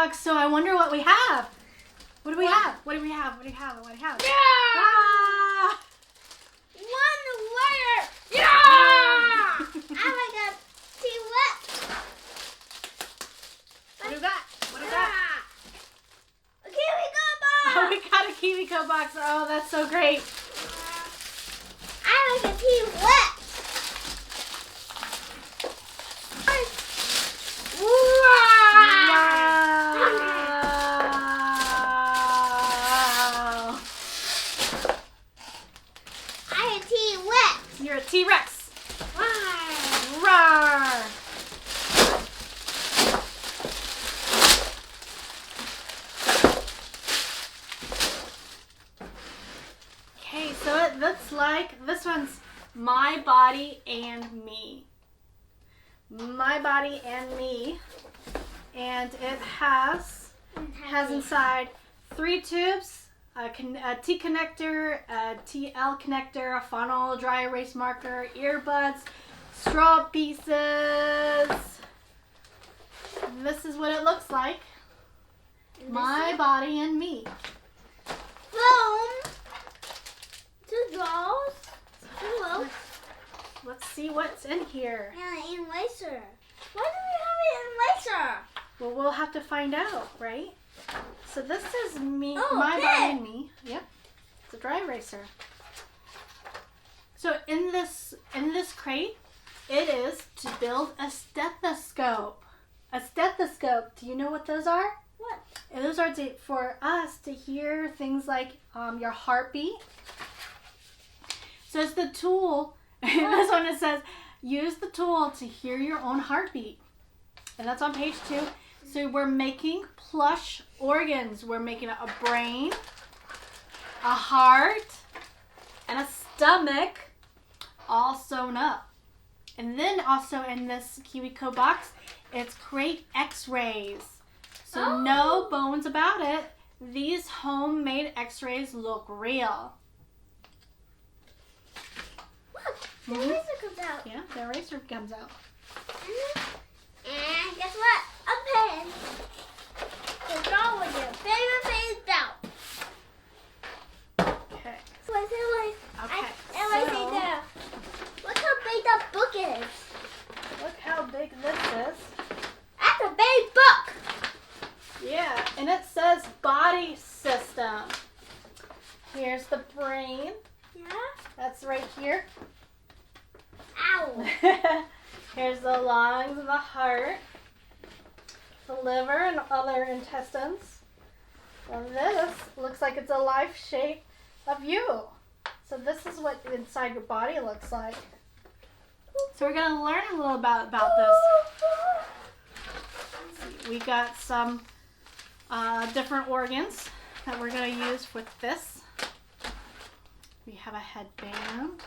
box, so I wonder what we have. What do we have? What do we have? What do we have? What do we have? Yeah! Ah! One layer! Yeah! Oh my god, see what? What do we got? What do we got? A KiwiCo Box! Oh, we got a KiwiCo box. Oh, that's so great. I like a tea wet. Wow. I a tea wet. You're a T-Rex. Wow. Roar. Okay, so it looks like this one's My Body and Me. My Body and Me. And it has inside 3 tubes, a T connector, a TL connector, a funnel, dry erase marker, earbuds, straw pieces. And this is what it looks like. My Body and Me. Foam. 2 dolls. Hello. Let's see what's in here. And eraser. Why do we have an eraser? Well, we'll have to find out, right? So this is me, Oh, My okay. Body and Me. Yep, it's a dry eraser. So in this crate, it is to build a stethoscope. A stethoscope. Do you know what those are? What? Those are for us to hear things like your heartbeat. So it's the tool. This one it says, use the tool to hear your own heartbeat. And that's on page 2. So we're making plush organs. We're making a brain, a heart, and a stomach all sewn up. And then also in this KiwiCo box, it's great x-rays. So no bones about it. These homemade x-rays look real. Look, the eraser comes out. Yeah, the eraser comes out. And guess what? A pen. To draw with your favorite face out. Okay. Okay. So Look how big that book is. look how big this is. That's a big book. Yeah, and it says body system. Here's the brain. Yeah. That's right here. Ow. Here's the lungs and the heart, the liver and other intestines. And this looks like it's a life shape of you. So this is what inside your body looks like. So we're going to learn a little about this. Let's see, we got some different organs that we're going to use with this. We have a headband.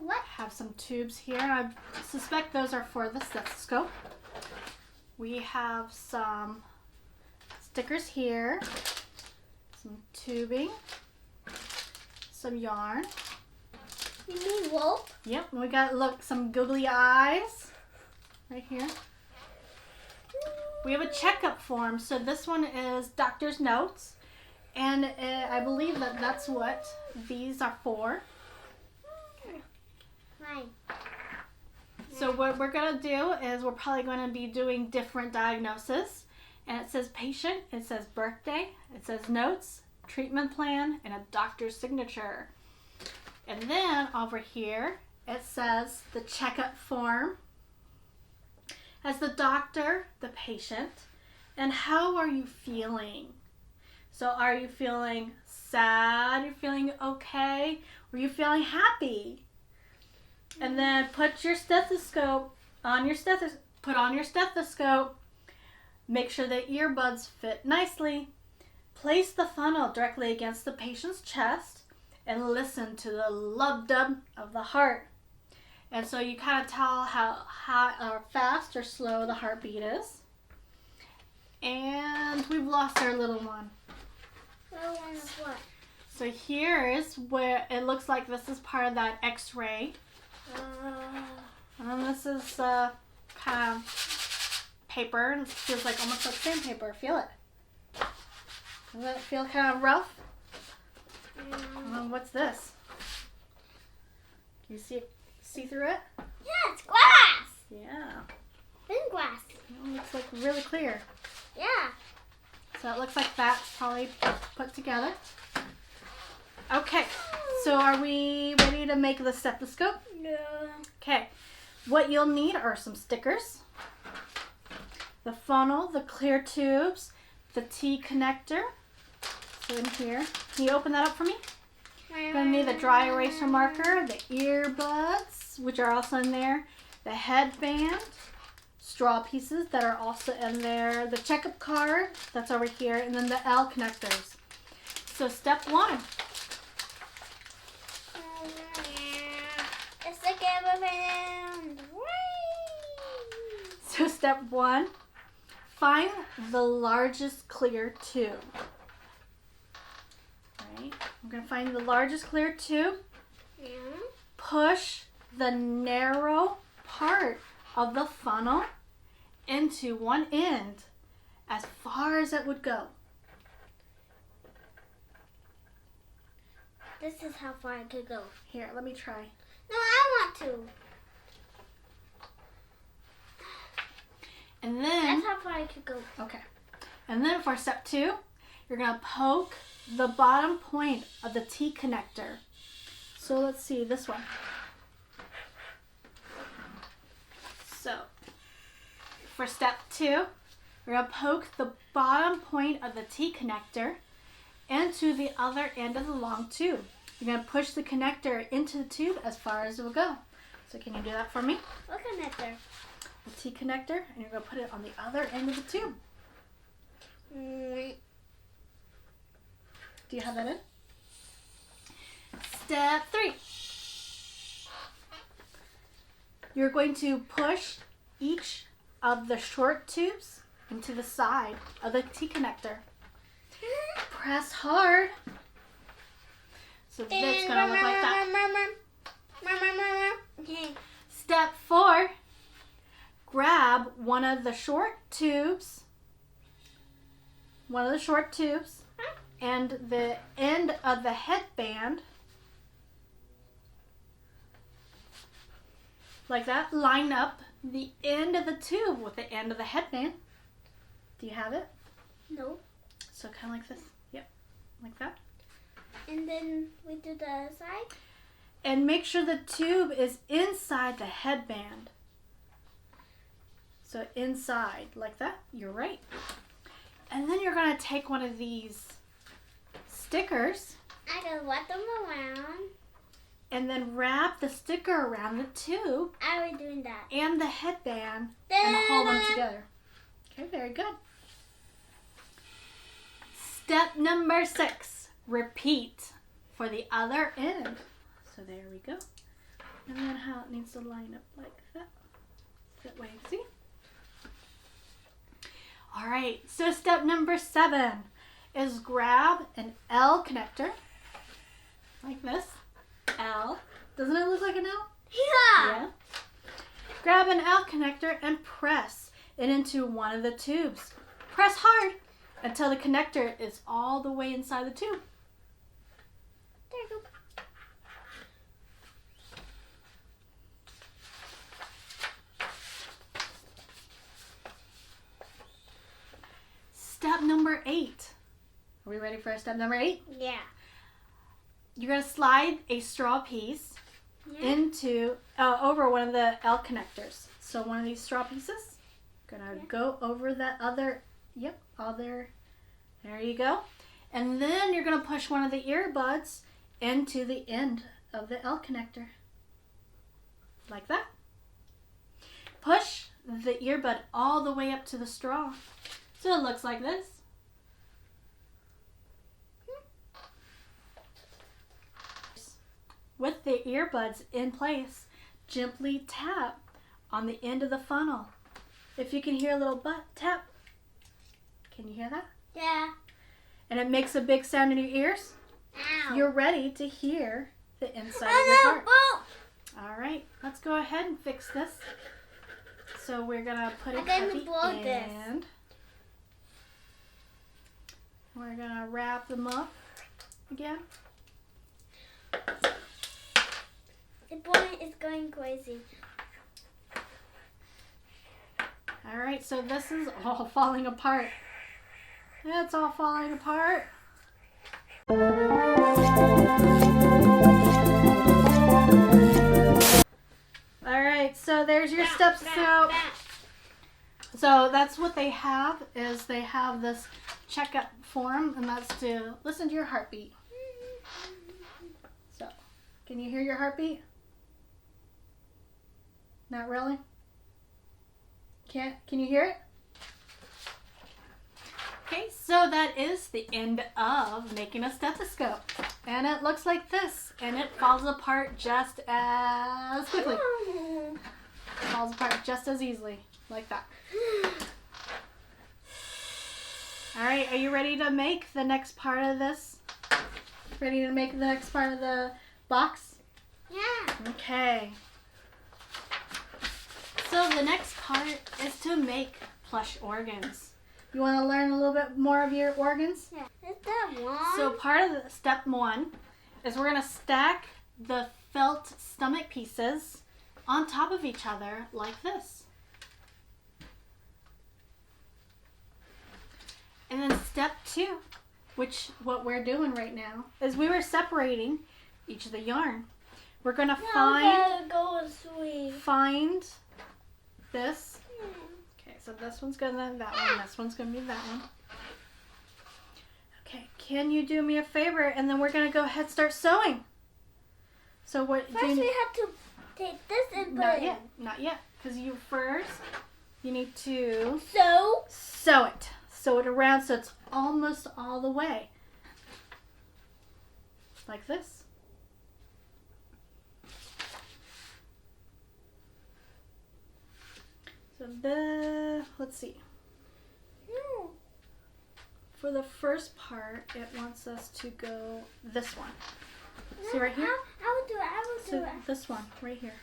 What? Have some tubes here. I suspect those are for the stethoscope. We have some stickers here, some tubing, some yarn. You mean rope? Yep, and we got some googly eyes right here. We have a checkup form. So this one is doctor's notes, and I believe that's what these are for. Fine. So what we're going to do is we're probably going to be doing different diagnoses. And it says patient, it says birthday, it says notes, treatment plan, and a doctor's signature. And then over here, it says the checkup form. As the doctor, the patient, and how are you feeling? So are you feeling sad? Are you feeling okay? Are you feeling happy? And then put your stethoscope on your put on your stethoscope. Make sure the earbuds fit nicely. Place the funnel directly against the patient's chest and listen to the lub-dub of the heart. And so you kind of tell how or fast or slow the heartbeat is. And we've lost our little one. Little one is what? So here is where it looks like this is part of that x-ray. And this is kind of paper, and it feels like almost like sandpaper. Feel it. Does that feel kind of rough? What's this? Can you see through it? Yeah, it's glass. Yeah. Thin glass. It looks like really clear. Yeah. So it looks like that's probably put together. Okay, so are we ready to make the stethoscope? No. Okay, what you'll need are some stickers, the funnel, the clear tubes, the T connector. So in here, can you open that up for me? You're going to need the dry eraser marker, the earbuds, which are also in there, the headband, straw pieces that are also in there, the checkup card that's over here, and then the L connectors. So step 1. It's the camera. So step 1, find the largest clear tube. Right? I'm going to find the largest clear tube. Yeah. Push the narrow part of the funnel into one end as far as it would go. This is how far I could go. Here, let me try. No, I want to. And then, That's how far I could go. okay. And then for step 2, you're going to poke the bottom point of the T connector. So let's see, this one. So, for step 2, we're going to poke the bottom point of the T connector into the other end of the long tube. You're going to push the connector into the tube as far as it will go. So can you do that for me? What connector? The T connector, and you're going to put it on the other end of the tube. Do you have that in? Step 3. You're going to push each of the short tubes into the side of the T connector. Press hard. So this is going to look like that. Okay. Step 4. Grab one of the short tubes. And the end of the headband, like that. Line up the end of the tube with the end of the headband. Do you have it? No. So kind of like this. Yep, like that. And then we do the side. And make sure the tube is inside the headband. So inside, like that. You're right. And then you're going to take one of these stickers. I can wrap them around. And then wrap the sticker around the tube. I was doing that. And the headband. And hold them together. Okay, very good. Step number 6. Repeat for the other end. So there we go. And then how it needs to line up like that. That way, see? Alright, so step number 7 is grab an L connector. Like this. L. Doesn't it look like an L? Yeah. Grab an L connector and press it into one of the tubes. Press hard until the connector is all the way inside the tube. There you go. Step number 8. Are we ready for step number 8? Yeah. You're going to slide a straw piece into over one of the L connectors. So one of these straw pieces, gonna go over that other, there you go. And then you're gonna push one of the earbuds into the end of the L connector. Like that. Push the earbud all the way up to the straw. So it looks like this. With the earbuds in place, gently tap on the end of the funnel. If you can hear a little tap, can you hear that? Yeah. And it makes a big sound in your ears. Ow. You're ready to hear the inside of your heart. All right, let's go ahead and fix this. So we're gonna put it at the end. We're gonna wrap them up again. The boy is going crazy. All right, so this is all falling apart. It's all falling apart. All right, so there's your stethoscope. So that's what they have, is they have this checkup form, and that's to listen to your heartbeat. So, can you hear your heartbeat? Not really? Can you hear it? Okay, so that is the end of making a stethoscope. And it looks like this, and it falls apart just as quickly. It falls apart just as easily, like that. All right, are you ready to make the next part of this? Ready to make the next part of the box? Yeah. Okay. So the next part is to make plush organs. You want to learn a little bit more of your organs? Yeah. Is that one? So part of step 1 is we're going to stack the felt stomach pieces on top of each other like this. And then step 2, which what we're doing right now, is we were separating each of the yarn. We're going to find this. Okay, so this one's going to be that one. This one's going to be that one. Okay, can you do me a favor? And then we're going to go ahead and start sewing. So what? First we have to take this and put it in. Not yet. Because you need to sew it. Sew it around so it's almost all the way. Like this. So let's see. No. For the first part, it wants us to go this one. See right here? I will do it. This one, right here.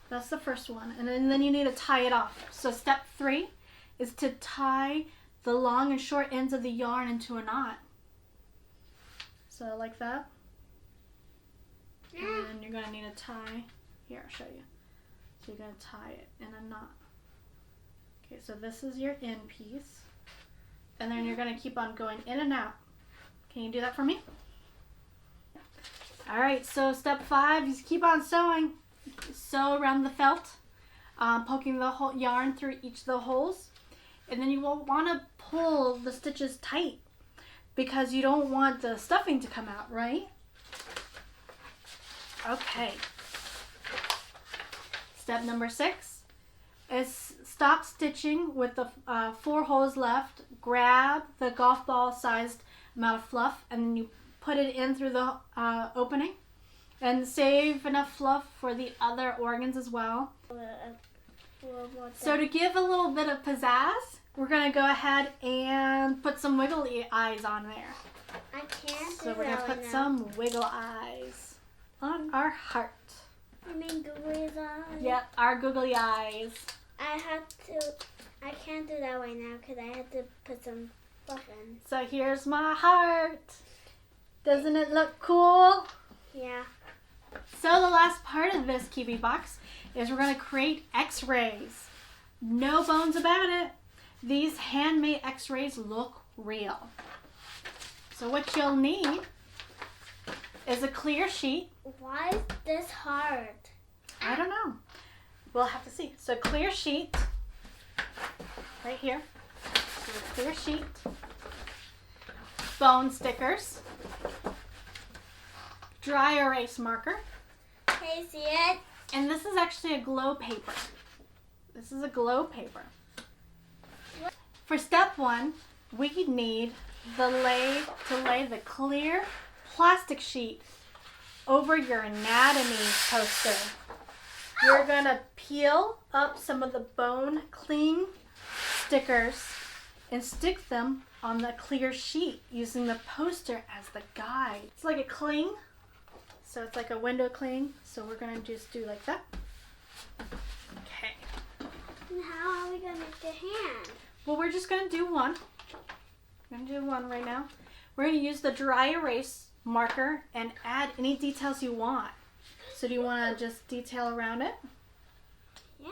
That's the first one. And then you need to tie it off. So step 3 is to tie the long and short ends of the yarn into a knot. So like that. And then you're going to need to tie. Here, I'll show you. So you're going to tie it in a knot. Okay, so this is your end piece. And then you're going to keep on going in and out. Can you do that for me? All right, so step 5 is keep on sewing. Sew around the felt, poking the whole yarn through each of the holes. And then you will want to pull the stitches tight because you don't want the stuffing to come out, right? Okay. Step number 6 is stop stitching with the 4 holes left. Grab the golf ball sized amount of fluff and then you put it in through the opening. And save enough fluff for the other organs as well. So to give a little bit of pizzazz, we're going to go ahead and put some wiggly eyes on there. I can't So we're going to put some wiggle eyes on our heart. You mean googly eyes? Yep, our googly eyes. I can't do that right now because I have to put some fluff in. So here's my heart. Doesn't it look cool? Yeah. So the last part of this Kiwi box is we're going to create x-rays. No bones about it. These handmade x-rays look real. So what you'll need is a clear sheet. Why is this hard? I don't know. We'll have to see. So clear sheet right here. So a clear sheet. Bone stickers. Dry erase marker. Can you see it? And this is actually a glow paper. This is a glow paper. For step 1, we need to lay the clear plastic sheet over your anatomy poster. You're going to peel up some of the bone cling stickers and stick them on the clear sheet using the poster as the guide. It's like a cling. So it's like a window cling. So we're going to just do like that. Okay. And how are we going to make the hand? Well, we're just going to do one. We're going to do one right now. We're going to use the dry erase marker and add any details you want. So do you want to just detail around it? Yeah.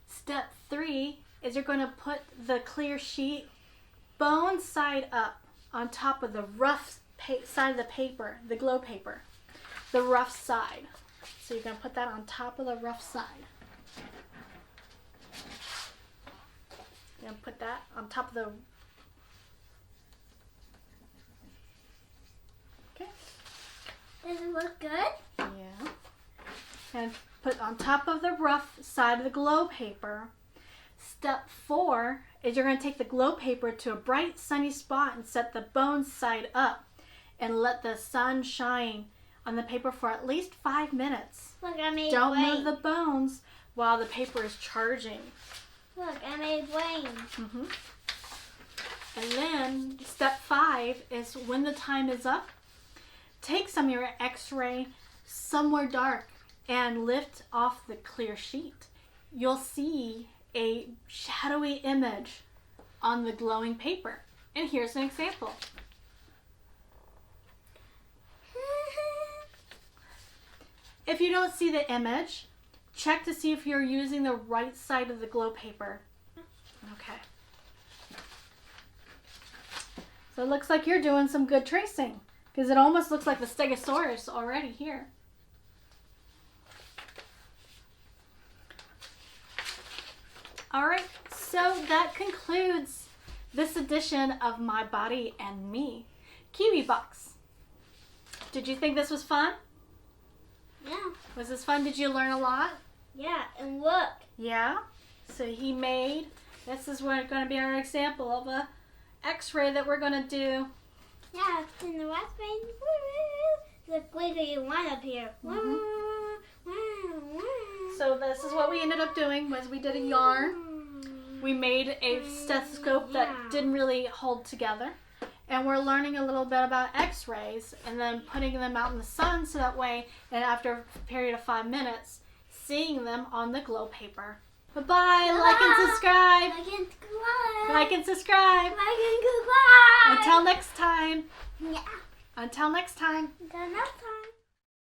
Step 3 is you're going to put the clear sheet bone side up on top of the rough side of the paper, the glow paper, the rough side. So you're going to put that on top of the rough side. You're going to put that on top of the... Okay. Does it look good? Yeah. And put on top of the rough side of the glow paper. Step 4 is you're going to take the glow paper to a bright sunny spot and set the bone side up and let the sun shine on the paper for at least 5 minutes. Look, I made Don't wings. move the bones while the paper is charging. Look, I made wings. And then step 5 is when the time is up, take some of your x-ray somewhere dark and lift off the clear sheet. You'll see a shadowy image on the glowing paper. And here's an example. If you don't see the image, check to see if you're using the right side of the glow paper. Okay. So it looks like you're doing some good tracing because it almost looks like the stegosaurus already here. All right, so that concludes this edition of My Body and Me Kiwi Box. Did you think this was fun? Yeah. Was this fun? Did you learn a lot? Yeah, and look. Yeah. So he made, this is going to be our example of a x-ray that we're going to do. Yeah, it's in the west face. The glitter you want up here. So this is what we ended up doing was we did a yarn. We made a stethoscope that didn't really hold together. And we're learning a little bit about x-rays and then putting them out in the sun so that way, and after a period of 5 minutes, seeing them on the glow paper. Bye-bye. Like and subscribe. Like and subscribe. Like and subscribe. Like and subscribe. Until next time. Yeah. Until next time. Until next time.